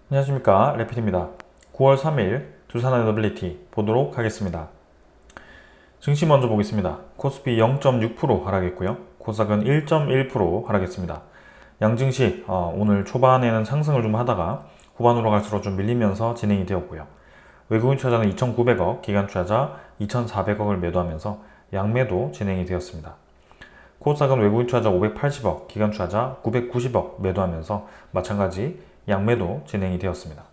안녕하십니까, 레필입니다. 9월 3일 두산에너빌리티 보도록 하겠습니다. 증시 먼저 보겠습니다. 코스피 0.6% 하락했고요. 코스닥은 1.1% 하락했습니다. 양증시 오늘 초반에는 상승을 좀 하다가 후반으로 갈수록 좀 밀리면서 진행이 되었고요. 외국인 투자자는 2,900억, 기관 투자자 2,400억을 매도하면서 양매도 진행이 되었습니다. 코스닥은 외국인 투자자 580억, 기관 투자자 990억 매도하면서 마찬가지 양매도 진행이 되었습니다.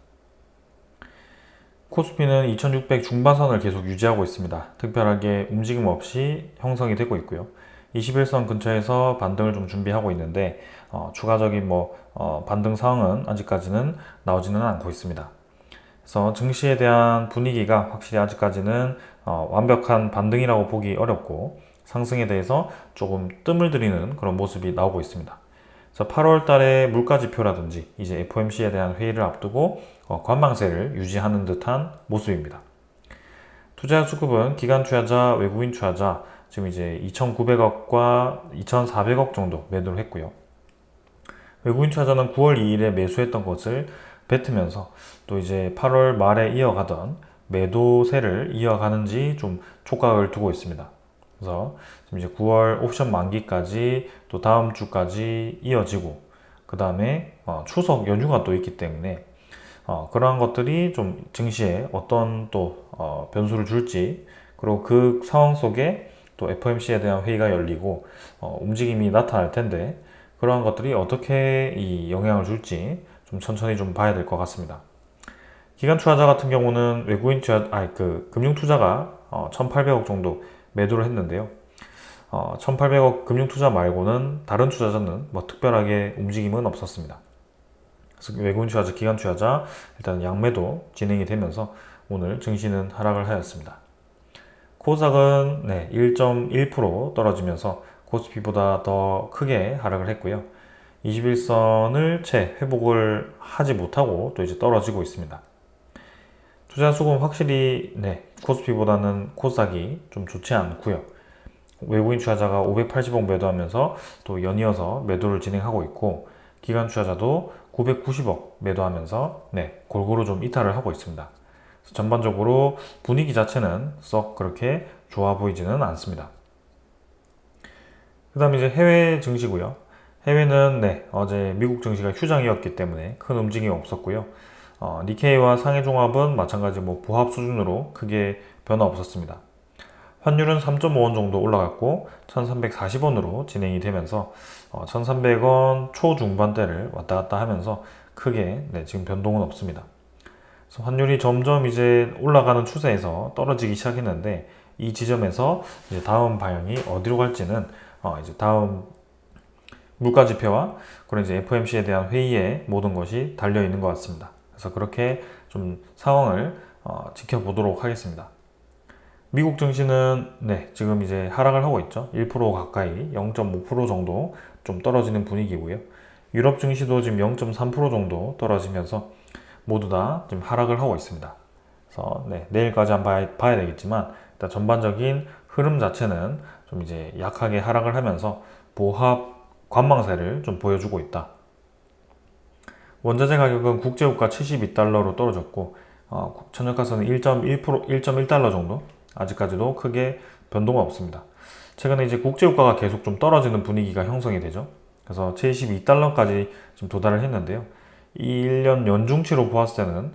코스피는 2600 중반선을 계속 유지하고 있습니다. 특별하게 움직임 없이 형성이 되고 있고요. 21선 근처에서 반등을 좀 준비하고 있는데 추가적인 반등 상황은 아직까지는 나오지는 않고 있습니다. 그래서 증시에 대한 분위기가 확실히 아직까지는 완벽한 반등이라고 보기 어렵고 상승에 대해서 조금 뜸을 들이는 그런 모습이 나오고 있습니다. 그래서 8월 달에 물가 지표라든지 이제 FOMC에 대한 회의를 앞두고 관망세를 유지하는 듯한 모습입니다. 투자 수급은 기관 투자자, 외국인 투자자 지금 이제 2,900억과 2,400억 정도 매도를 했고요. 외국인 투자자는 9월 2일에 매수했던 것을 뱉으면서 또 이제 8월 말에 이어가던 매도세를 이어가는지 좀 촉각을 두고 있습니다. 그래서 지금 이제 9월 옵션 만기까지 또 다음 주까지 이어지고 그 다음에 추석 연휴가 또 있기 때문에 그러한 것들이 좀 증시에 어떤 또 변수를 줄지, 그리고 그 상황 속에 또 FOMC에 대한 회의가 열리고 움직임이 나타날 텐데 그러한 것들이 어떻게 이 영향을 줄지 좀 천천히 좀 봐야 될 것 같습니다. 기관 투자자 같은 경우는 외국인 금융 투자가 1,800억 정도 매도를 했는데요. 1,800억 금융 투자 말고는 다른 투자자는 특별하게 움직임은 없었습니다. 그래서 외국인 투자자, 기관 투자자 일단 양매도 진행이 되면서 오늘 증시는 하락을 하였습니다. 코스닥은 1.1% 떨어지면서 코스피보다 더 크게 하락을 했고요. 21선을 채 회복을 하지 못하고 또 이제 떨어지고 있습니다. 투자 수급은 확실히 코스피보다는 코스닥이 좀 좋지 않고요. 외국인 투자자가 580억 매도하면서 또 연이어서 매도를 진행하고 있고, 기관 투자자도 990억 매도하면서 골고루 좀 이탈을 하고 있습니다. 전반적으로 분위기 자체는 썩 그렇게 좋아 보이지는 않습니다. 그 다음에 이제 해외 증시고요. 해외는 어제 미국 증시가 휴장이었기 때문에 큰 움직임이 없었고요. 니케이와 상해 종합은 마찬가지 보합 수준으로 크게 변화 없었습니다. 환율은 3.5원 정도 올라갔고 1340원으로 진행이 되면서 1300원 초중반대를 왔다 갔다 하면서 크게 지금 변동은 없습니다. 그래서 환율이 점점 이제 올라가는 추세에서 떨어지기 시작했는데 이 지점에서 이제 다음 방향이 어디로 갈지는 이제 다음 물가 지표와 그런 이제 FOMC에 대한 회의에 모든 것이 달려 있는 것 같습니다. 그래서 그렇게 좀 상황을 지켜보도록 하겠습니다. 미국 증시는 지금 이제 하락을 하고 있죠. 1% 가까이 0.5% 정도 좀 떨어지는 분위기고요. 유럽 증시도 지금 0.3% 정도 떨어지면서 모두 다 지금 하락을 하고 있습니다. 그래서 내일까지 한번 봐야 되겠지만 일단 전반적인 흐름 자체는 좀 이제 약하게 하락을 하면서 보합 관망세를 좀 보여주고 있다. 원자재 가격은 국제유가 72달러로 떨어졌고 천연가스는 1.1달러 정도, 아직까지도 크게 변동은 없습니다. 최근에 이제 국제유가가 계속 좀 떨어지는 분위기가 형성이 되죠. 그래서 72달러까지 좀 도달을 했는데요. 1년 연중치로 보았을 때는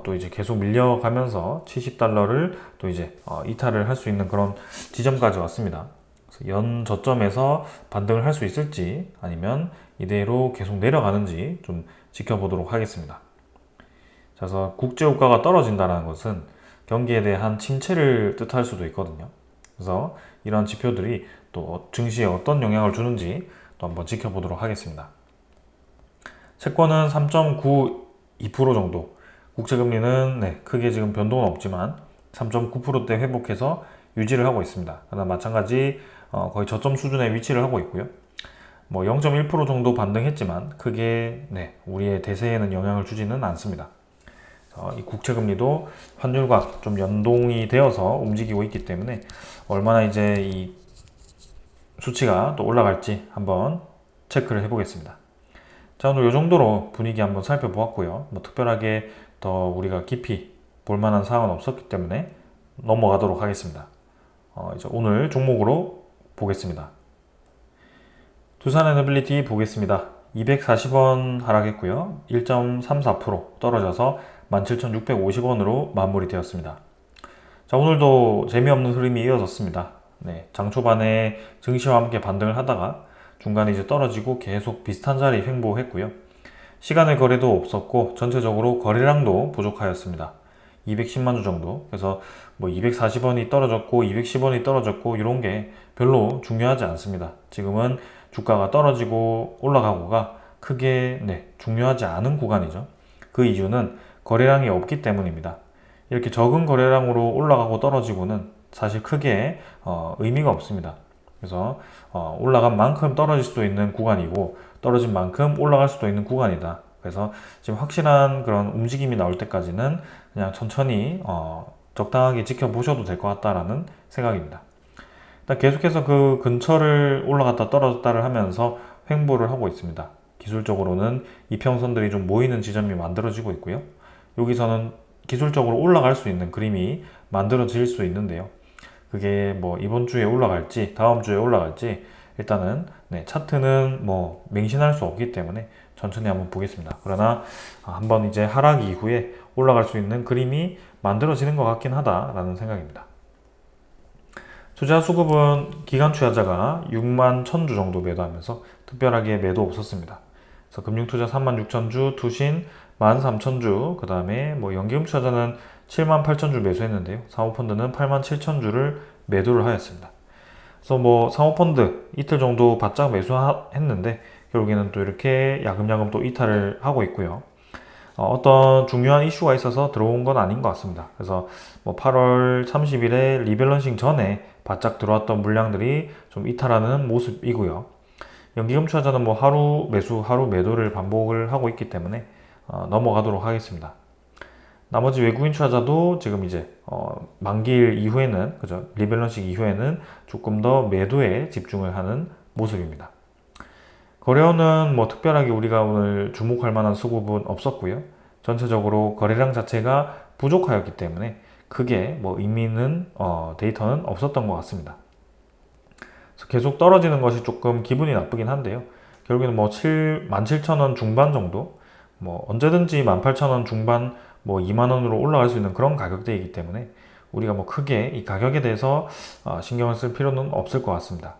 또 이제 계속 밀려가면서 70달러를 또 이제 이탈을 할 수 있는 그런 지점까지 왔습니다. 그래서 연 저점에서 반등을 할 수 있을지 아니면 이대로 계속 내려가는지 좀 지켜보도록 하겠습니다. 그래서 국제유가가 떨어진다는 것은 경기에 대한 침체를 뜻할 수도 있거든요. 그래서 이러한 지표들이 또 증시에 어떤 영향을 주는지 또 한번 지켜보도록 하겠습니다. 채권은 3.92% 정도, 국채금리는 크게 지금 변동은 없지만 3.9%대 회복해서 유지를 하고 있습니다. 그다음 마찬가지 거의 저점 수준에 위치를 하고 있고요. 0.1% 정도 반등했지만 크게 우리의 대세에는 영향을 주지는 않습니다. 이 국채금리도 환율과 좀 연동이 되어서 움직이고 있기 때문에 얼마나 이제 이 수치가 또 올라갈지 한번 체크를 해보겠습니다. 자, 오늘 이 정도로 분위기 한번 살펴보았고요. 뭐 특별하게 더 우리가 깊이 볼 만한 사항은 없었기 때문에 넘어가도록 하겠습니다. 이제 오늘 종목으로 보겠습니다. 두산 에너빌리티 보겠습니다. 240원 하락했고요. 1.34% 떨어져서 17,650원으로 마무리되었습니다. 자, 오늘도 재미없는 흐름이 이어졌습니다. 네, 장 초반에 증시와 함께 반등을 하다가 중간에 이제 떨어지고 계속 비슷한 자리 횡보했고요. 시간의 거래도 없었고 전체적으로 거래량도 부족하였습니다. 210만 주 정도. 그래서 뭐 240원이 떨어졌고 210원이 떨어졌고 이런 게 별로 중요하지 않습니다. 지금은 주가가 떨어지고 올라가고가 크게 중요하지 않은 구간이죠. 그 이유는 거래량이 없기 때문입니다. 이렇게 적은 거래량으로 올라가고 떨어지고는 사실 크게 의미가 없습니다. 그래서 올라간 만큼 떨어질 수도 있는 구간이고 떨어진 만큼 올라갈 수도 있는 구간이다. 그래서 지금 확실한 그런 움직임이 나올 때까지는 그냥 천천히 적당하게 지켜보셔도 될 것 같다라는 생각입니다. 일단 계속해서 그 근처를 올라갔다 떨어졌다를 하면서 횡보를 하고 있습니다. 기술적으로는 이평선들이 좀 모이는 지점이 만들어지고 있고요. 여기서는 기술적으로 올라갈 수 있는 그림이 만들어질 수 있는데요. 그게 뭐 이번 주에 올라갈지 다음 주에 올라갈지 일단은 차트는 뭐 맹신할 수 없기 때문에 천천히 한번 보겠습니다. 그러나 한번 이제 하락 이후에 올라갈 수 있는 그림이 만들어지는 것 같긴 하다라는 생각입니다. 투자 수급은 기관 투자자가 6만 1000주 정도 매도하면서 특별하게 매도 없었습니다. 그래서 금융투자 36,000주, 투신 13,000주, 그 다음에 뭐 연기금 투자자는 78,000주 매수했는데요. 사모펀드는 87,000주를 매도를 하였습니다. 그래서 뭐 사모펀드 이틀 정도 바짝 매수했는데 결국에는 또 이렇게 야금야금 또 이탈을 하고 있고요. 어떤 중요한 이슈가 있어서 들어온 건 아닌 것 같습니다. 그래서 뭐 8월 30일에 리밸런싱 전에 바짝 들어왔던 물량들이 좀 이탈하는 모습이고요. 연기금 투자자는 뭐 하루 매수, 하루 매도를 반복을 하고 있기 때문에 넘어가도록 하겠습니다. 나머지 외국인 투자자도 지금 이제 만기일 이후에는 그죠 리밸런싱 이후에는 조금 더 매도에 집중을 하는 모습입니다. 거래원은 뭐 특별하게 우리가 오늘 주목할 만한 수급은 없었고요. 전체적으로 거래량 자체가 부족하였기 때문에 크게 뭐 의미 있는 데이터는 없었던 것 같습니다. 그래서 계속 떨어지는 것이 조금 기분이 나쁘긴 한데요. 결국에는 뭐 17,000원 중반 정도, 뭐 언제든지 18,000원 중반, 뭐 2만원으로 올라갈 수 있는 그런 가격대이기 때문에 우리가 뭐 크게 이 가격에 대해서 신경을 쓸 필요는 없을 것 같습니다.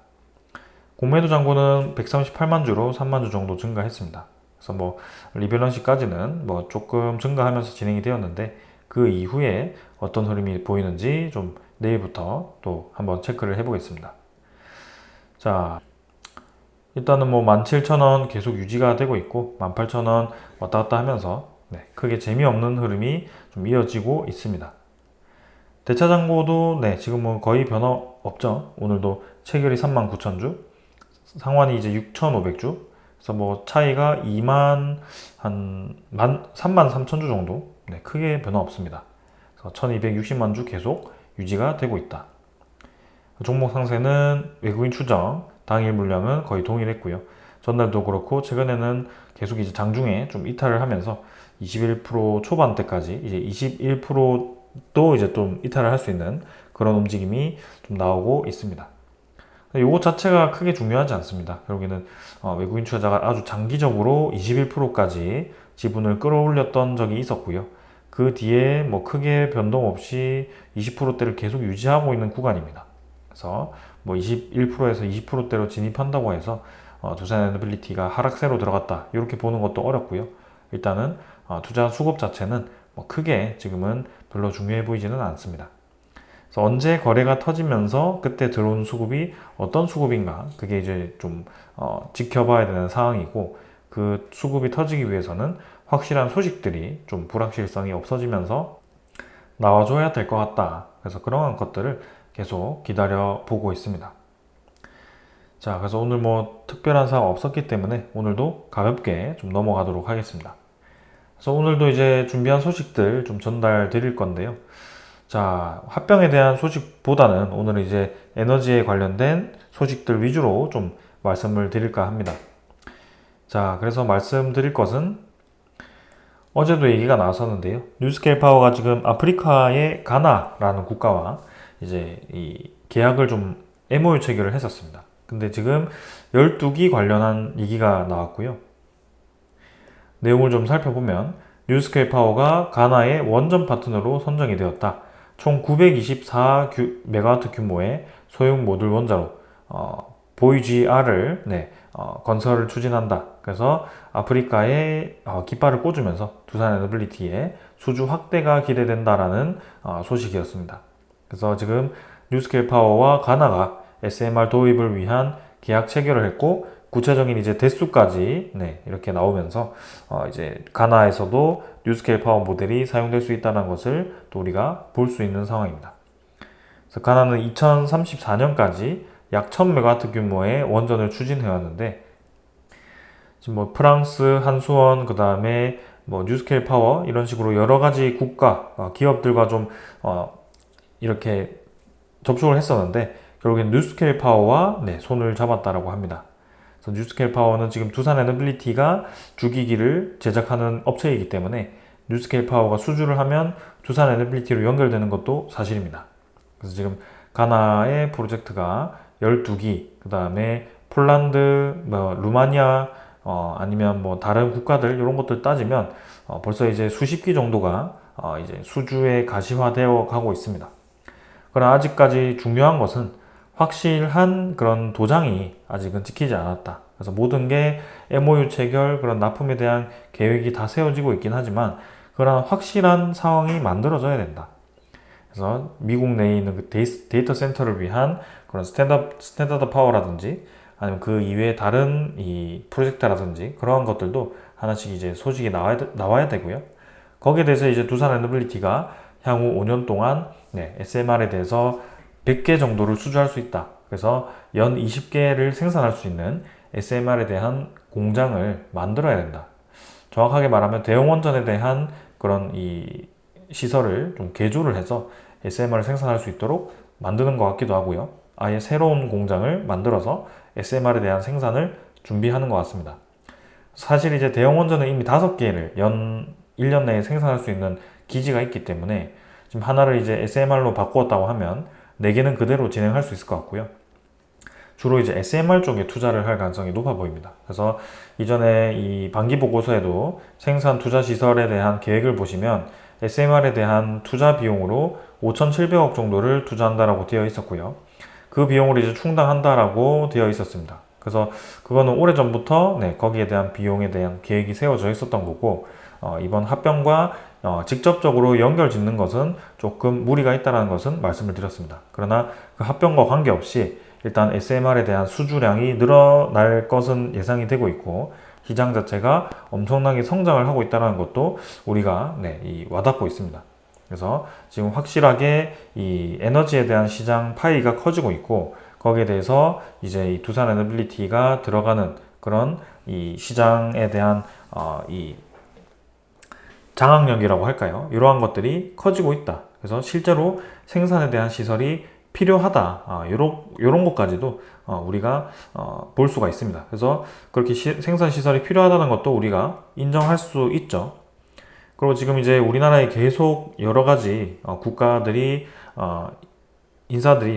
공매도 잔고는 138만 주로 3만 주 정도 증가했습니다. 그래서 뭐 리밸런싱까지는 뭐 조금 증가하면서 진행이 되었는데 그 이후에 어떤 흐름이 보이는지 좀 내일부터 또 한번 체크를 해보겠습니다. 자, 일단은 뭐 17,000원 계속 유지가 되고 있고 18,000원 왔다 갔다 하면서 크게 재미없는 흐름이 좀 이어지고 있습니다. 대차잔고도 지금은 거의 변화 없죠. 오늘도 체결이 39,000주, 상환이 이제 6,500주, 그래서 뭐 차이가 33,000주 정도, 크게 변화 없습니다. 그래서 1,260만 주 계속 유지가 되고 있다. 종목 상세는 외국인 추정, 당일 물량은 거의 동일했고요. 전날도 그렇고 최근에는 계속 이제 장중에 좀 이탈을 하면서 21% 초반대까지 이제 21%도 이제 좀 이탈을 할 수 있는 그런 움직임이 좀 나오고 있습니다. 요거 자체가 크게 중요하지 않습니다. 결국에는 외국인 투자자가 아주 장기적으로 21%까지 지분을 끌어올렸던 적이 있었고요. 그 뒤에 뭐 크게 변동 없이 20%대를 계속 유지하고 있는 구간입니다. 그래서 뭐 21%에서 20%대로 진입한다고 해서 두산 에너빌리티가 하락세로 들어갔다 이렇게 보는 것도 어렵고요. 일단은 투자 수급 자체는 뭐 크게 지금은 별로 중요해 보이지는 않습니다. 그래서 언제 거래가 터지면서 그때 들어온 수급이 어떤 수급인가 그게 이제 좀 지켜봐야 되는 상황이고 그 수급이 터지기 위해서는 확실한 소식들이 좀 불확실성이 없어지면서 나와줘야 될 것 같다. 그래서 그러한 것들을 계속 기다려 보고 있습니다. 자, 그래서 오늘 뭐 특별한 사항 없었기 때문에 오늘도 가볍게 좀 넘어가도록 하겠습니다. 그래서 오늘도 이제 준비한 소식들 좀 전달 드릴 건데요. 자, 화병에 대한 소식보다는 오늘은 이제 에너지에 관련된 소식들 위주로 좀 말씀을 드릴까 합니다. 자, 그래서 말씀드릴 것은 어제도 얘기가 나왔었는데요. 뉴스케일 파워가 지금 아프리카의 가나라는 국가와 이제 이 계약을 좀 MOU 체결을 했었습니다. 근데 지금 12기 관련한 얘기가 나왔고요. 내용을 좀 살펴보면 뉴스케일 파워가 가나의 원전 파트너로 선정이 되었다. 총 924메가와트 규모의 소형 모듈 원자로 보이지아를 건설을 추진한다. 그래서 아프리카에 깃발을 꽂으면서 두산 에너빌리티의 수주 확대가 기대된다라는 소식이었습니다. 그래서 지금 뉴스케일 파워와 가나가 SMR 도입을 위한 계약 체결을 했고 구체적인 이제 대수까지 이렇게 나오면서 이제 가나에서도 뉴스케일 파워 모델이 사용될 수 있다는 것을 또 우리가 볼 수 있는 상황입니다. 그래서 가나는 2034년까지 약 1000메가와트 규모의 원전을 추진해 왔는데 지금 뭐 프랑스, 한수원, 그 다음에 뭐 뉴스케일 파워 이런 식으로 여러 가지 국가 기업들과 좀 이렇게 접촉을 했었는데 결국엔 뉴스케일 파워와 손을 잡았다라고 합니다. 그래서 뉴스케일 파워는 지금 두산 에너빌리티가 주기기를 제작하는 업체이기 때문에 뉴스케일 파워가 수주를 하면 두산 에너빌리티로 연결되는 것도 사실입니다. 그래서 지금 가나의 프로젝트가 12기, 그 다음에 폴란드, 루마니아, 아니면 뭐 다른 국가들 이런 것들 따지면 벌써 이제 수십 기 정도가 이제 수주에 가시화되어 가고 있습니다. 그러나 아직까지 중요한 것은 확실한 그런 도장이 아직은 찍히지 않았다. 그래서 모든 게 MOU 체결, 그런 납품에 대한 계획이 다 세워지고 있긴 하지만 그런 확실한 상황이 만들어져야 된다. 그래서 미국 내에 있는 그 데이터 센터를 위한 그런 스탠다드 파워라든지 아니면 그 이외에 다른 이 프로젝트라든지 그러한 것들도 하나씩 이제 소식이 나와야 되고요. 거기에 대해서 이제 두산 에너빌리티가 향후 5년 동안 SMR에 대해서 100개 정도를 수주할 수 있다. 그래서 연 20개를 생산할 수 있는 SMR에 대한 공장을 만들어야 된다. 정확하게 말하면 대형 원전에 대한 그런 이 시설을 좀 개조를 해서 SMR을 생산할 수 있도록 만드는 것 같기도 하고요. 아예 새로운 공장을 만들어서 SMR에 대한 생산을 준비하는 것 같습니다. 사실 이제 대형 원전은 이미 5개를 연 1년 내에 생산할 수 있는 기지가 있기 때문에 지금 하나를 이제 SMR로 바꾸었다고 하면 4개는 그대로 진행할 수 있을 것 같고요. 주로 이제 SMR 쪽에 투자를 할 가능성이 높아 보입니다. 그래서 이전에 이 반기 보고서에도 생산 투자 시설에 대한 계획을 보시면 SMR에 대한 투자 비용으로 5,700억 정도를 투자한다라고 되어 있었고요. 그 비용을 이제 충당한다라고 되어 있었습니다. 그래서 그거는 오래전부터 거기에 대한 비용에 대한 계획이 세워져 있었던 거고 이번 합병과 직접적으로 연결 짓는 것은 조금 무리가 있다는 것은 말씀을 드렸습니다. 그러나 그 합병과 관계없이 일단 SMR에 대한 수주량이 늘어날 것은 예상이 되고 있고 시장 자체가 엄청나게 성장을 하고 있다는 것도 우리가 와닿고 있습니다. 그래서 지금 확실하게 이 에너지에 대한 시장 파이가 커지고 있고 거기에 대해서 이제 이 두산 에너빌리티가 들어가는 그런 이 시장에 대한 이 장악력이라고 할까요? 이러한 것들이 커지고 있다. 그래서 실제로 생산에 대한 시설이 필요하다. 이런 것까지도 우리가 볼 수가 있습니다. 그래서 그렇게 생산 시설이 필요하다는 것도 우리가 인정할 수 있죠. 그리고 지금 이제 우리나라에 계속 여러 가지 국가들이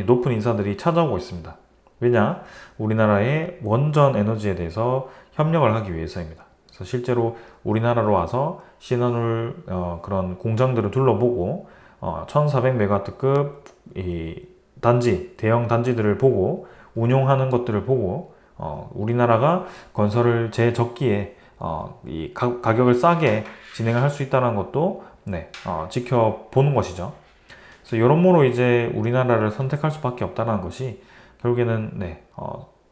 높은 인사들이 찾아오고 있습니다. 왜냐? 우리나라의 원전 에너지에 대해서 협력을 하기 위해서입니다. 그래서 실제로 우리나라로 와서 신한울 그런 공장들을 둘러보고 1400메가와트급 이 대형 단지들을 보고 운용하는 것들을 보고 우리나라가 건설을 제적기에 이 가격을 싸게 진행을 할 수 있다는 것도 지켜보는 것이죠. 그래서 여러모로 이제 우리나라를 선택할 수밖에 없다는 것이 결국에는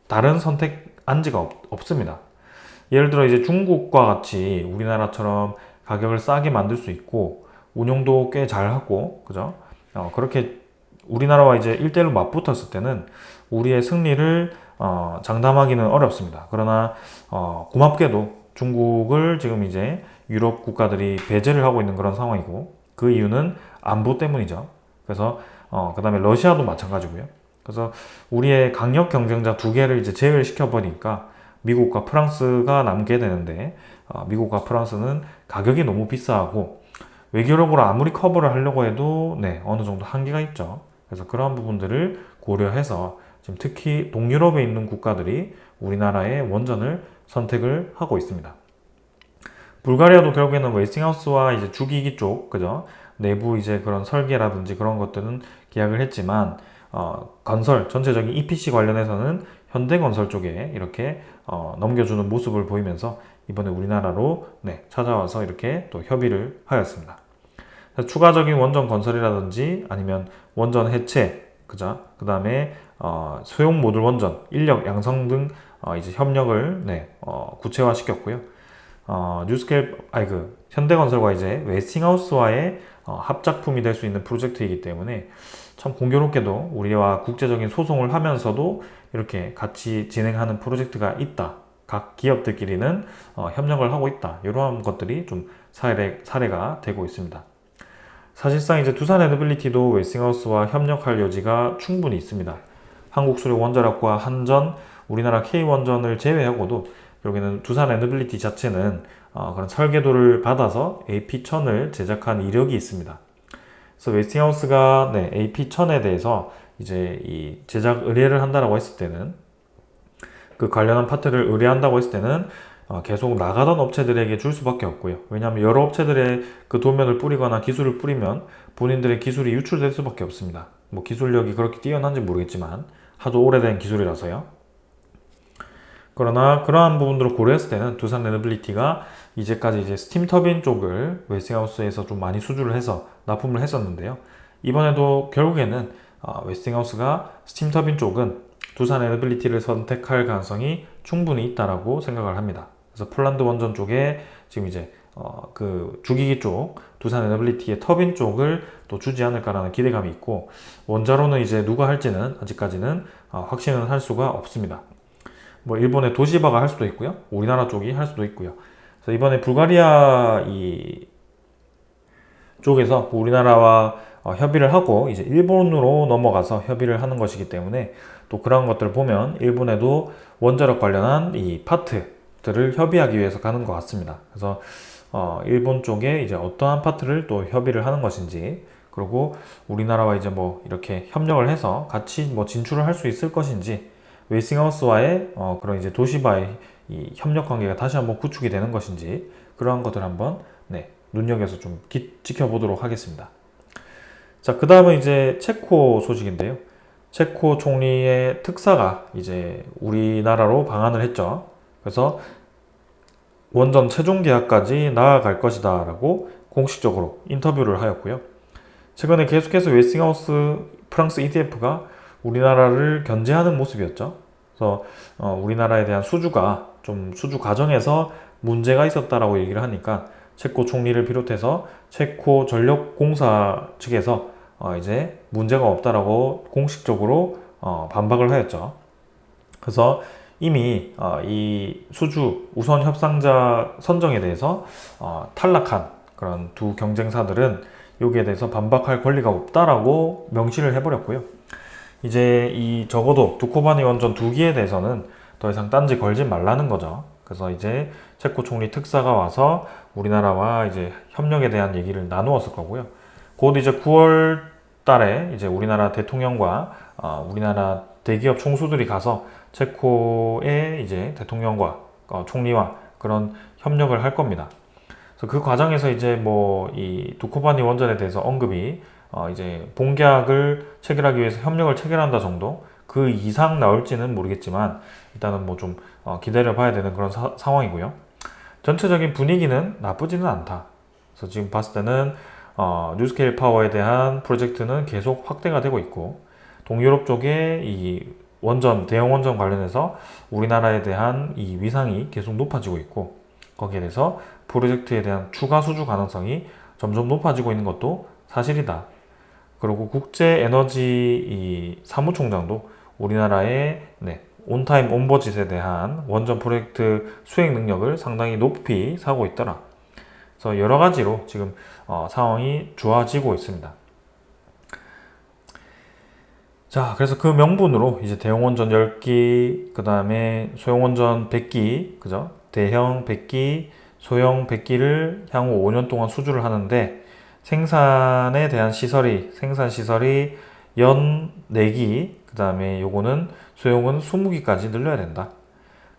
다른 선택 안지가 없습니다. 예를 들어 이제 중국과 같이 우리나라처럼 가격을 싸게 만들 수 있고 운용도 꽤 잘하고 그죠? 그렇게 우리나라와 이제 1대1로 맞붙었을 때는 우리의 승리를 장담하기는 어렵습니다. 그러나 고맙게도 중국을 지금 이제 유럽 국가들이 배제를 하고 있는 그런 상황이고 그 이유는 안보 때문이죠. 그래서 그 다음에 러시아도 마찬가지고요. 그래서 우리의 강력 경쟁자 2개를 이제 제외시켜 버리니까 미국과 프랑스가 남게 되는데 미국과 프랑스는 가격이 너무 비싸고 외교력으로 아무리 커버를 하려고 해도 어느 정도 한계가 있죠. 그래서 그러한 부분들을 고려해서 지금 특히 동유럽에 있는 국가들이 우리나라의 원전을 선택을 하고 있습니다. 불가리아도 결국에는 웨스팅하우스와 이제 주기기 쪽, 그죠? 내부 이제 그런 설계라든지 그런 것들은 계약을 했지만, 건설, 전체적인 EPC 관련해서는 현대건설 쪽에 이렇게 넘겨주는 모습을 보이면서 이번에 우리나라로 찾아와서 이렇게 또 협의를 하였습니다. 추가적인 원전 건설이라든지 아니면 원전 해체, 그죠? 그 다음에 소형 모듈 원전, 인력 양성 등 이제 협력을 구체화시켰고요. 현대건설과 이제 웨스팅하우스와의 합작품이 될 수 있는 프로젝트이기 때문에 참 공교롭게도 우리와 국제적인 소송을 하면서도 이렇게 같이 진행하는 프로젝트가 있다. 각 기업들끼리는 협력을 하고 있다. 이러한 것들이 좀 사례가 되고 있습니다. 사실상 이제 두산 에너빌리티도 웨스팅하우스와 협력할 여지가 충분히 있습니다. 한국수력원자력과 한전, 우리나라 K원전을 제외하고도 결국에는 두산 에너빌리티 자체는 그런 설계도를 받아서 AP1000을 제작한 이력이 있습니다. 그래서 웨스팅하우스가 AP1000에 대해서 이제 이 제작 의뢰를 한다라고 했을 때는 그 관련한 파트를 의뢰한다고 했을 때는 계속 나가던 업체들에게 줄 수밖에 없고요. 왜냐하면 여러 업체들의 그 도면을 뿌리거나 기술을 뿌리면 본인들의 기술이 유출될 수밖에 없습니다. 뭐 기술력이 그렇게 뛰어난지 모르겠지만 하도 오래된 기술이라서요. 그러나 그러한 부분들을 고려했을 때는 두산 에너빌리티가 이제까지 이제 스팀 터빈 쪽을 웨스팅하우스에서 좀 많이 수주를 해서 납품을 했었는데요. 이번에도 결국에는 웨스팅하우스가 스팀 터빈 쪽은 두산 에너빌리티를 선택할 가능성이 충분히 있다라고 생각을 합니다. 그래서 폴란드 원전 쪽에 지금 이제 그 주기기 쪽 두산 에너빌리티의 터빈 쪽을 또 주지 않을까라는 기대감이 있고, 원자로는 이제 누가 할지는 아직까지는 확신은 할 수가 없습니다. 뭐 일본의 도시바가 할 수도 있고요, 우리나라 쪽이 할 수도 있고요. 그래서 이번에 불가리아 이 쪽에서 우리나라와 협의를 하고 이제 일본으로 넘어가서 협의를 하는 것이기 때문에 또 그런 것들을 보면 일본에도 원자력 관련한 이 파트들을 협의하기 위해서 가는 것 같습니다. 그래서 일본 쪽에 이제 어떠한 파트를 또 협의를 하는 것인지, 그리고 우리나라와 이제 뭐 이렇게 협력을 해서 같이 뭐 진출을 할 수 있을 것인지, 웨스팅하우스와의 그런 이제 도시바의 이 협력 관계가 다시 한번 구축이 되는 것인지, 그러한 것들 한번 눈여겨서 좀 지켜보도록 하겠습니다. 자, 그 다음은 이제 체코 소식인데요. 체코 총리의 특사가 이제 우리나라로 방한을 했죠. 그래서 원전 최종 계약까지 나아갈 것이다 라고 공식적으로 인터뷰를 하였고요. 최근에 계속해서 웨스팅하우스 프랑스 EDF가 우리나라를 견제하는 모습이었죠. 그래서 우리나라에 대한 수주 과정에서 문제가 있었다라고 얘기를 하니까 체코 총리를 비롯해서 체코 전력공사 측에서 이제 문제가 없다라고 공식적으로 반박을 하였죠. 그래서 이미 이 수주 우선 협상자 선정에 대해서 탈락한 그런 두 경쟁사들은 여기에 대해서 반박할 권리가 없다라고 명시를 해버렸고요. 이제 이 적어도 두코바니 원전 2기에 대해서는 더 이상 딴지 걸지 말라는 거죠. 그래서 이제 체코 총리 특사가 와서 우리나라와 이제 협력에 대한 얘기를 나누었을 거고요. 곧 이제 9월 달에 이제 우리나라 대통령과 우리나라 대기업 총수들이 가서 체코의 이제 대통령과 총리와 그런 협력을 할 겁니다. 그래서 그 과정에서 이제 뭐 이 두코바니 원전에 대해서 언급이 이제 본계약을 체결하기 위해서 협력을 체결한다 정도, 그 이상 나올지는 모르겠지만 일단은 뭐 좀 기다려 봐야 되는 그런 상황이고요. 전체적인 분위기는 나쁘지는 않다. 그래서 지금 봤을 때는 뉴스케일 파워에 대한 프로젝트는 계속 확대가 되고 있고, 동유럽 쪽에 이 대형 원전 관련해서 우리나라에 대한 이 위상이 계속 높아지고 있고, 거기에 대해서 프로젝트에 대한 추가 수주 가능성이 점점 높아지고 있는 것도 사실이다. 그리고 국제 에너지 사무총장도 우리나라의 온타임 온버짓에 대한 원전 프로젝트 수행 능력을 상당히 높이 사고 있더라. 그래서 여러 가지로 지금 상황이 좋아지고 있습니다. 자, 그래서 그 명분으로 이제 대형원전 10기, 그 다음에 소형원전 100기, 그죠? 대형 100기, 소형 100기를 향후 5년 동안 수주를 하는데 생산에 대한 생산 시설이 연 4기, 그 다음에 요거는 소형은 20기까지 늘려야 된다.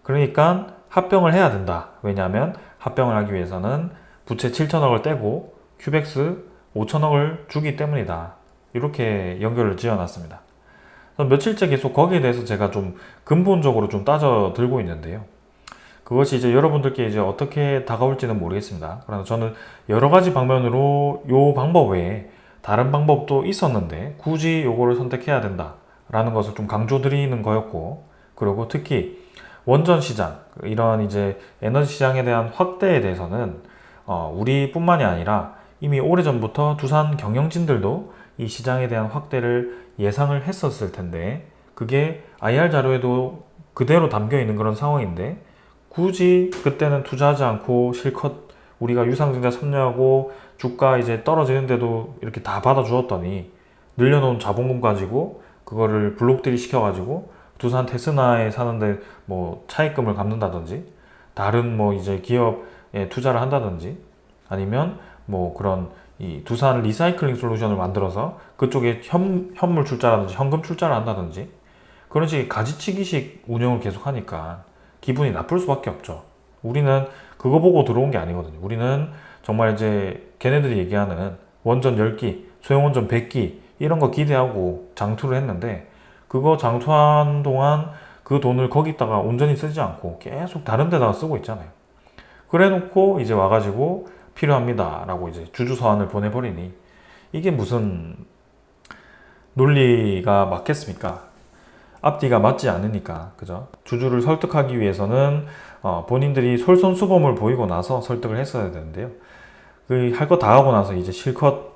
그러니까 합병을 해야 된다. 왜냐하면 합병을 하기 위해서는 부채 7천억을 떼고 큐백스 5천억을 주기 때문이다. 이렇게 연결을 지어놨습니다. 며칠째 계속 거기에 대해서 제가 좀 근본적으로 좀 따져 들고 있는데요. 그것이 이제 여러분들께 이제 어떻게 다가올지는 모르겠습니다. 그러나 저는 여러 가지 방면으로 요 방법 외에 다른 방법도 있었는데 굳이 요거를 선택해야 된다라는 것을 좀 강조드리는 거였고, 그리고 특히 원전 시장, 이런 이제 에너지 시장에 대한 확대에 대해서는 우리뿐만이 아니라 이미 오래전부터 두산 경영진들도 이 시장에 대한 확대를 예상을 했었을 텐데 그게 IR 자료에도 그대로 담겨 있는 그런 상황인데 굳이 그때는 투자하지 않고 실컷 우리가 유상증자 참여하고 주가 이제 떨어지는데도 이렇게 다 받아주었더니 늘려놓은 자본금 가지고 그거를 블록딜 시켜가지고 두산 테스나에 사는데 뭐 차입금을 갚는다든지 다른 뭐 이제 기업에 투자를 한다든지 아니면 뭐 그런 이 두산 리사이클링 솔루션을 만들어서 그쪽에 현물 출자라든지 현금 출자를 한다든지 그런 식의 가지치기식 운영을 계속 하니까 기분이 나쁠 수밖에 없죠. 우리는 그거 보고 들어온 게 아니거든요. 우리는 정말 이제 걔네들이 얘기하는 원전 10기, 소형원전 100기 이런 거 기대하고 장투를 했는데 그거 장투한 동안 그 돈을 거기다가 온전히 쓰지 않고 계속 다른 데다가 쓰고 있잖아요. 그래 놓고 이제 와가지고 필요합니다 라고 이제 주주서한을 보내버리니 이게 무슨 논리가 맞겠습니까? 앞뒤가 맞지 않으니까, 그죠? 주주를 설득하기 위해서는 본인들이 솔선수범을 보이고 나서 설득을 했어야 되는데요. 그 할 거 다 하고 나서 이제 실컷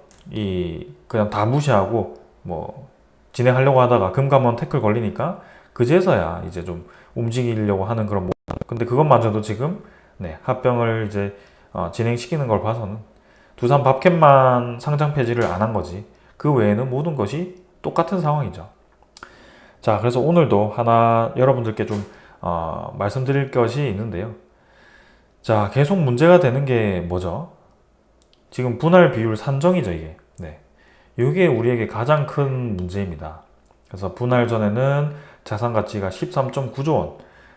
그냥 다 무시하고 뭐 진행하려고 하다가 금감원 태클 걸리니까 그제서야 이제 좀 움직이려고 하는 그런 근데 그것마저도 지금 합병을 이제 진행시키는 걸 봐서는 두산 밥캔만 상장 폐지를 안 한 거지 그 외에는 모든 것이 똑같은 상황이죠. 자, 그래서 오늘도 하나 여러분들께 좀 말씀드릴 것이 있는데요. 자, 계속 문제가 되는 게 뭐죠? 지금 분할 비율 산정이죠, 이게. 네. 이게 우리에게 가장 큰 문제입니다. 그래서 분할 전에는 자산 가치가 13.9조 원,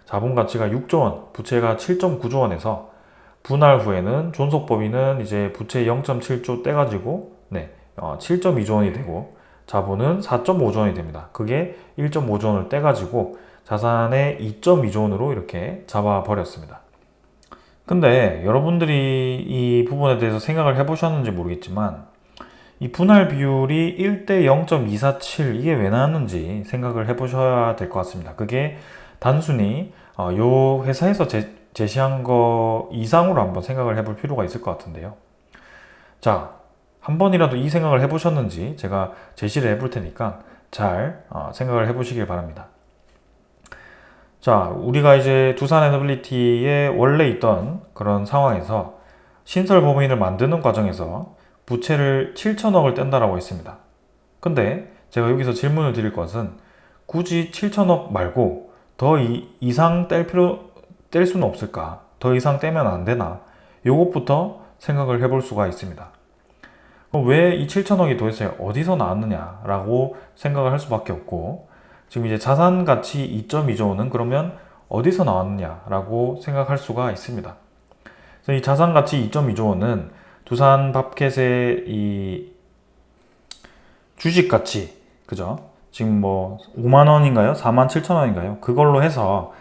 자본 가치가 6조 원, 부채가 7.9조 원에서 분할 후에는 존속법인은 이제 부채 0.7조 떼가지고 7.2조 원이 되고 자본은 4.5조 원이 됩니다. 그게 1.5조 원을 떼가지고 자산의 2.2조 원으로 이렇게 잡아버렸습니다. 근데 여러분들이 이 부분에 대해서 생각을 해보셨는지 모르겠지만 이 분할 비율이 1대 0.247 이게 왜 나왔는지 생각을 해보셔야 될 것 같습니다. 그게 단순히 요 회사에서 제시한 거 이상으로 한번 생각을 해볼 필요가 있을 것 같은데요. 자, 한 번이라도 이 생각을 해보셨는지 제가 제시를 해볼 테니까 잘 생각을 해보시길 바랍니다. 자, 우리가 이제 두산 에너빌리티에 원래 있던 그런 상황에서 신설 법인을 만드는 과정에서 부채를 7천억을 뗀다라고 했습니다. 근데 제가 여기서 질문을 드릴 것은 굳이 7천억 말고 더 이상 뗄 수는 없을까? 더 이상 떼면 안 되나? 요것부터 생각을 해볼 수가 있습니다. 왜 이 7천억이 도대체 어디서 나왔느냐라고 생각을 할 수밖에 없고 지금 이제 자산 가치 2.2조 원은 그러면 어디서 나왔느냐라고 생각할 수가 있습니다. 그래서 이 자산 가치 2.2조 원은 두산 밥켓의 이 주식 가치, 그죠? 지금 뭐 5만 원인가요? 4만 7천 원인가요? 그걸로 해서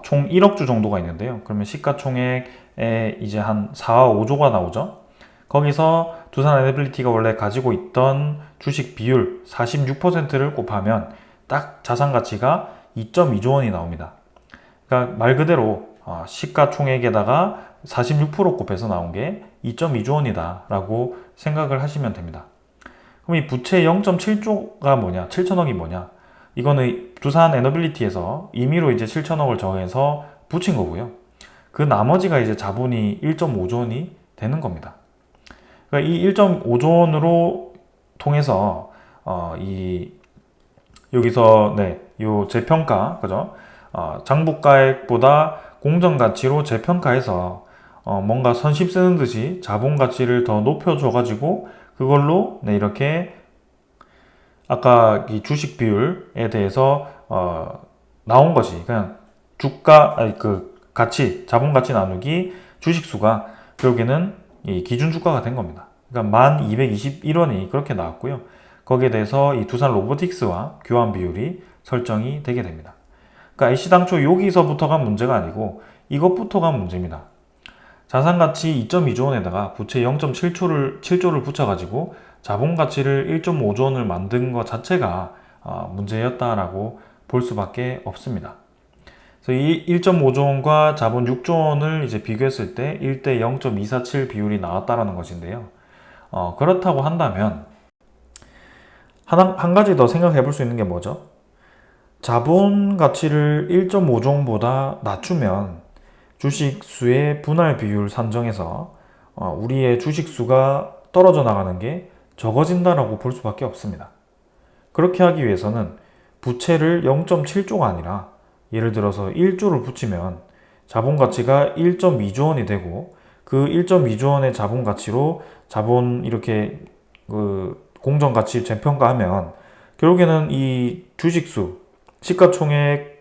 총 1억 주 정도가 있는데요. 그러면 시가총액에 이제 한 4, 5조가 나오죠? 거기서 두산 에너빌리티가 원래 가지고 있던 주식 비율 46%를 곱하면 딱 자산 가치가 2.2조 원이 나옵니다. 그러니까 말 그대로 시가총액에다가 46% 곱해서 나온 게 2.2조 원이다 라고 생각을 하시면 됩니다. 그럼 이 부채 0.7조가 뭐냐? 7천억이 뭐냐? 이거는 두산 에너빌리티에서 임의로 이제 7천억을 정해서 붙인 거고요. 그 나머지가 이제 자본이 1.5조 원이 되는 겁니다. 그러니까 이 1.5조 원으로 통해서 이 여기서 요 재평가, 그죠? 장부가액보다 공정가치로 재평가해서 뭔가 선심 쓰는 듯이 자본가치를 더 높여줘가지고 그걸로 이렇게 아까 이 주식 비율에 대해서 나온 것이 그냥 주가 아니 그 가치 자본가치 나누기 주식수가 결국에는 이 기준 주가가 된 겁니다. 그러니까 1221원이 그렇게 나왔고요. 거기에 대해서 이 두산 로보틱스와 교환 비율이 설정이 되게 됩니다. 그러니까 애시당초 여기서부터가 문제가 아니고 이것부터가 문제입니다. 자산가치 2.2조 원에다가 부채 0.7조를 붙여가지고 자본가치를 1.5조 원을 만든 것 자체가 문제였다라고 볼 수밖에 없습니다. 그래서 이 1.5조 원과 자본 6조 원을 이제 비교했을 때 1대 0.247 비율이 나왔다라는 것인데요. 그렇다고 한다면 한 가지 더 생각해 볼 수 있는 게 뭐죠? 자본 가치를 1.5조 원보다 낮추면 주식수의 분할 비율 산정에서 우리의 주식수가 떨어져 나가는 게 적어진다라고 볼 수밖에 없습니다. 그렇게 하기 위해서는 부채를 0.7조가 아니라 예를 들어서 1조를 붙이면 자본 가치가 1.2조 원이 되고 그 1.2조 원의 자본 가치로 자본 이렇게 그 공정 가치 재평가하면 결국에는 이 주식수 시가총액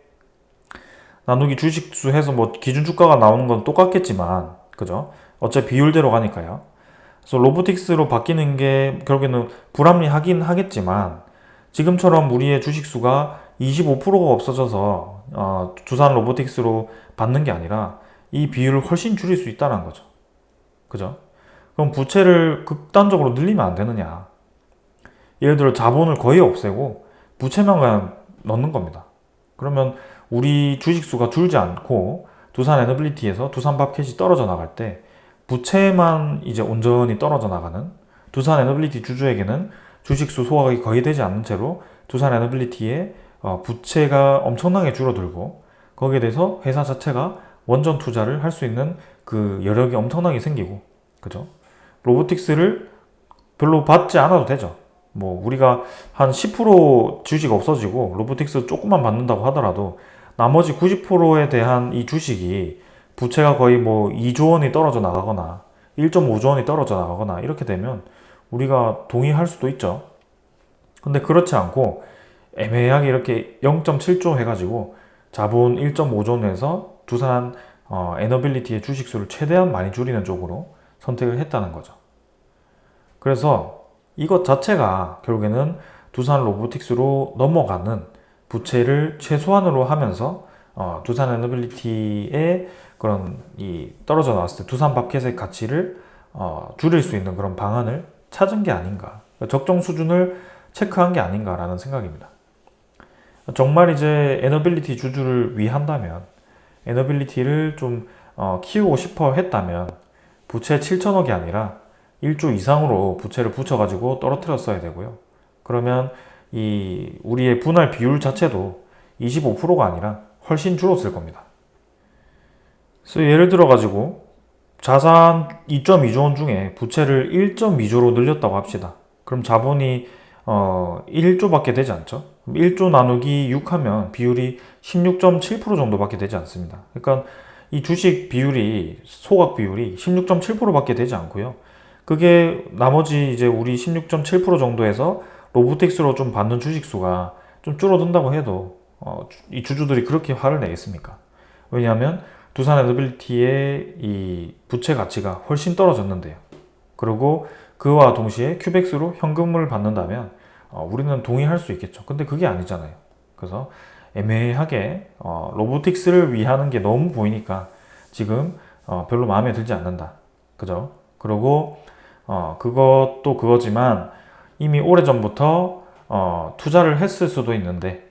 나누기 주식수 해서 뭐 기준 주가가 나오는 건 똑같겠지만 그죠? 어차피 비율대로 가니까요. 그래서 로보틱스로 바뀌는 게 결국에는 불합리하긴 하겠지만 지금처럼 우리의 주식수가 25%가 없어져서 두산 로보틱스로 받는 게 아니라 이 비율을 훨씬 줄일 수 있다는 거죠. 그죠? 그럼 부채를 극단적으로 늘리면 안 되느냐? 예를 들어 자본을 거의 없애고 부채만 그냥 넣는 겁니다. 그러면 우리 주식수가 줄지 않고 두산 에너빌리티에서 두산 밥켓이 떨어져 나갈 때 부채만 이제 온전히 떨어져 나가는 두산 에너빌리티 주주에게는 주식수 소각이 거의 되지 않는 채로 두산 에너빌리티의 부채가 엄청나게 줄어들고 거기에 대해서 회사 자체가 원전 투자를 할 수 있는 그 여력이 엄청나게 생기고 그죠? 로보틱스를 별로 받지 않아도 되죠. 뭐 우리가 한 10% 주식 없어지고 로보틱스 조금만 받는다고 하더라도 나머지 90%에 대한 이 주식이 부채가 거의 뭐 2조 원이 떨어져 나가거나 1.5조 원이 떨어져 나가거나 이렇게 되면 우리가 동의할 수도 있죠. 근데 그렇지 않고 애매하게 이렇게 0.7조 해가지고 자본 1.5조 원에서 두산 에너빌리티의 주식수를 최대한 많이 줄이는 쪽으로 선택을 했다는 거죠. 그래서 이것 자체가 결국에는 두산 로보틱스로 넘어가는 부채를 최소한으로 하면서 두산 에너빌리티의 그런 이 떨어져 나왔을 때 두산 밥켓의 가치를 줄일 수 있는 그런 방안을 찾은 게 아닌가, 적정 수준을 체크한 게 아닌가라는 생각입니다. 정말 이제 에너빌리티 주주를 위한다면 에너빌리티를 좀 키우고 싶어 했다면 부채 7천억이 아니라 1조 이상으로 부채를 붙여가지고 떨어뜨렸어야 되고요. 그러면 이 우리의 분할 비율 자체도 25%가 아니라 훨씬 줄었을 겁니다. 그래서 예를 들어가지고 자산 2.2조 원 중에 부채를 1.2조로 늘렸다고 합시다. 그럼 자본이 1조밖에 되지 않죠? 1조 나누기 6 하면 비율이 16.7% 정도밖에 되지 않습니다. 그러니까 이 주식 비율이 소각 비율이 16.7%밖에 되지 않고요. 그게 나머지 이제 우리 16.7% 정도에서 로보틱스로 좀 받는 주식수가 좀 줄어든다고 해도 이 주주들이 그렇게 화를 내겠습니까? 왜냐하면 두산 에너빌리티의 이 부채 가치가 훨씬 떨어졌는데요. 그리고 그와 동시에 큐백스로 현금을 받는다면 우리는 동의할 수 있겠죠. 근데 그게 아니잖아요. 그래서 애매하게 로보틱스를 위하는 게 너무 보이니까 지금 별로 마음에 들지 않는다. 그죠? 그리고 그것도 그거지만 이미 오래전부터 투자를 했을 수도 있는데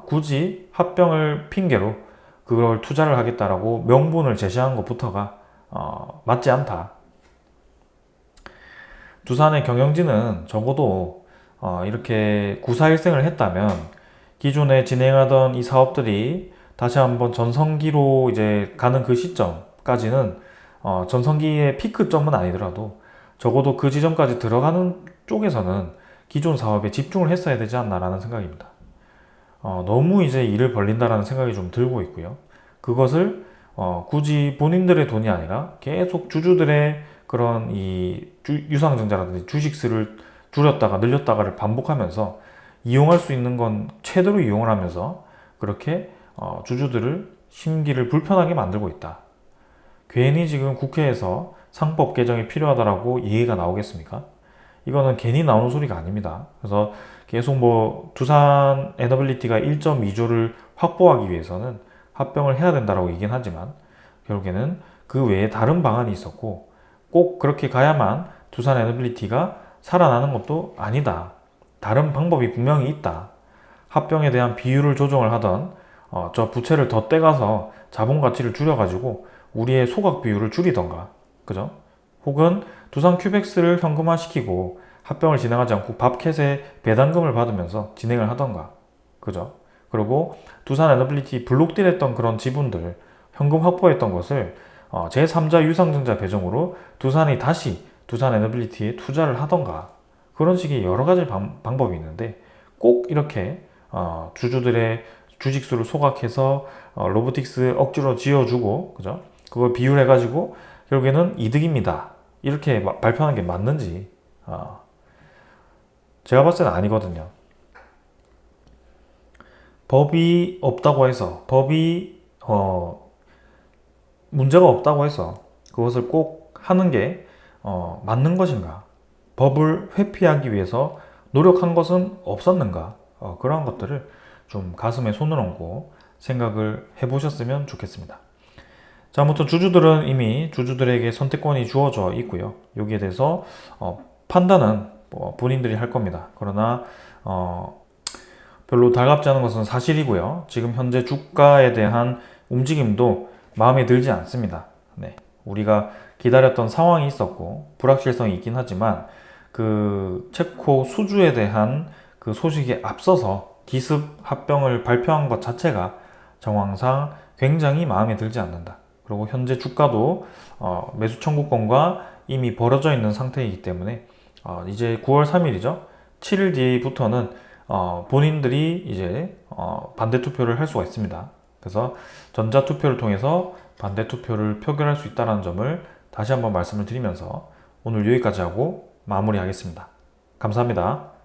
굳이 합병을 핑계로 그걸 투자를 하겠다라고 명분을 제시한 것부터가 맞지 않다. 두산의 경영진은 적어도 이렇게 구사일생을 했다면 기존에 진행하던 이 사업들이 다시 한번 전성기로 이제 가는 그 시점까지는 전성기의 피크점은 아니더라도 적어도 그 지점까지 들어가는 쪽에서는 기존 사업에 집중을 했어야 되지 않나라는 생각입니다. 너무 이제 일을 벌린다라는 생각이 좀 들고 있고요. 그것을 굳이 본인들의 돈이 아니라 계속 주주들의 그런 이 유상증자라든지 주식수를 줄였다가 늘렸다가를 반복하면서 이용할 수 있는 건 최대로 이용을 하면서 그렇게 주주들을 심기를 불편하게 만들고 있다. 괜히 지금 국회에서 상법 개정이 필요하다라고 얘기가 나오겠습니까? 이거는 괜히 나오는 소리가 아닙니다. 그래서 계속 뭐 두산 에너빌리티가 1.2조를 확보하기 위해서는 합병을 해야 된다라고 얘기는 하지만 결국에는 그 외에 다른 방안이 있었고 꼭 그렇게 가야만 두산 에너빌리티가 살아나는 것도 아니다. 다른 방법이 분명히 있다. 합병에 대한 비율을 조정을 하던 저 부채를 더 떼가서 자본 가치를 줄여가지고 우리의 소각 비율을 줄이던가, 그죠? 혹은 두산 큐백스를 현금화시키고 합병을 진행하지 않고 밥캣에 배당금을 받으면서 진행을 하던가, 그죠? 그리고 두산 에너빌리티 블록딜 했던 그런 지분들 현금 확보했던 것을 제3자 유상증자 배정으로 두산이 다시 두산 에너빌리티에 투자를 하던가 그런 식의 여러 가지 방법이 있는데 꼭 이렇게 주주들의 주식수를 소각해서 로보틱스 억지로 지어주고, 그죠? 그걸 비율해가지고 결국에는 이득입니다. 이렇게 발표하는 게 맞는지 제가 봤을 때는 아니거든요. 법이 없다고 해서 법이 문제가 없다고 해서 그것을 꼭 하는 게 맞는 것인가? 법을 회피하기 위해서 노력한 것은 없었는가? 그러한 것들을 좀 가슴에 손을 얹고 생각을 해보셨으면 좋겠습니다. 자, 아무튼 주주들은 이미 주주들에게 선택권이 주어져 있고요. 여기에 대해서 판단은 본인들이 할 겁니다. 그러나 별로 달갑지 않은 것은 사실이고요. 지금 현재 주가에 대한 움직임도 마음에 들지 않습니다. 네, 우리가 기다렸던 상황이 있었고 불확실성이 있긴 하지만 그 체코 수주에 대한 그 소식에 앞서서 기습 합병을 발표한 것 자체가 정황상 굉장히 마음에 들지 않는다. 그리고 현재 주가도 매수 청구권과 이미 벌어져 있는 상태이기 때문에 이제 9월 3일이죠. 7일 뒤부터는 본인들이 이제 반대 투표를 할 수가 있습니다. 그래서 전자 투표를 통해서 반대 투표를 표결할 수 있다는 점을 다시 한번 말씀을 드리면서 오늘 여기까지 하고 마무리하겠습니다. 감사합니다.